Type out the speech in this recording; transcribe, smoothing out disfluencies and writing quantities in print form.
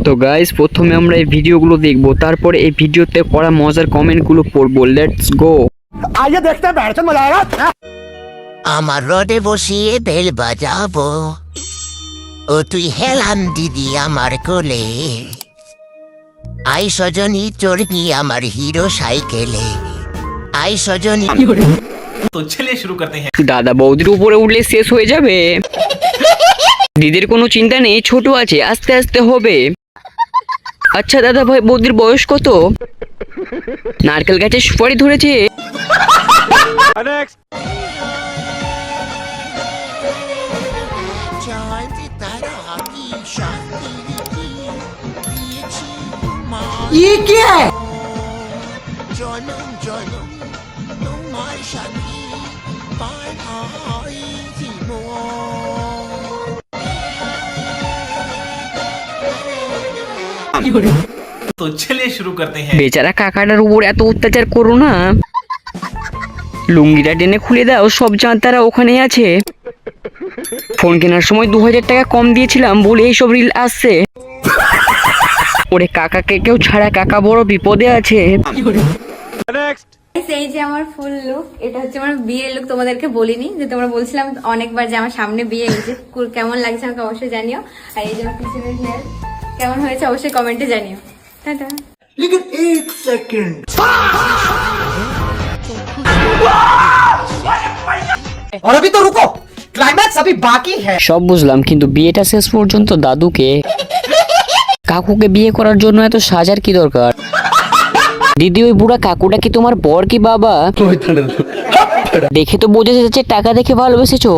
তো গাইস, প্রথমে আমরা এই ভিডিওগুলো দেখবো, তারপরে এই ভিডিওতে করা মজার কমেন্টগুলো পড়বো। Let's go. आइए देखते हैं बैठ मजा आएगा। আমার রোদে বসিয়ে বেল বাজাবো, ও তুই হেলাম দিদি আমার কোলে, আই সজনী চড়বি আমার হিরো সাইকেলে, আই সজনী। तो चलिए शुरू करते हैं। দাদা বৌদির উপরে উঠলে শেষ হয়ে যাবে। দিদির কোনো চিন্তা নেই, ছোট আছে, আস্তে আস্তে হবে। আচ্ছা দাদা ভাই, বৌদির বয়স কত? নারকেল গাছে সুপারি ধরেছে। ये क्या है? জনম জনম তোমার সাথে পার হয় জীবন। तो चलिए शुरू करते हैं। বেচারা কাকাটার উপর এত অত্যাচার করো না। লুঙ্গিটা টেনে খুলে দাও, সব জানতারা ওখানে আছে। ফোন কেনার সময় 2000 টাকা কম দিয়েছিলাম বলে এইসব রিল আসছে। ওরে কাকাকে কেউ ছাড়া, কাকা বড় বিপদে আছে। এই যে আমার ফুল লুক, এটা হচ্ছে আমার বিয়ের লুক। তোমাদেরকে বলিনি যে, তোমরা বলছিলাম অনেকবার যে আমার সামনে বিয়ে, এই যে কেমন লাগছে আমাকে অবশ্যই জানিও। আর এই যে আমার পিছনের হেয়ার কেমন হয়েছে অবশ্যই কমেন্টে জানিও। টাটা। लेकिन एक सेकंड और अभी तो रुको, क्लाइमैक्स अभी बाकी है। সব বুঝলাম, কিন্তু বিয়েটা শেষ পর্যন্ত দাদুকে কাকুকে বিয়ে করার জন্য এত সাজার কি দরকার? দিদি, ওই বুড়া কাকুটা কি তোমার বর কি বাবা? দেখে তো বোঝা যাচ্ছে টাকা দেখে ভালোবেসেছো।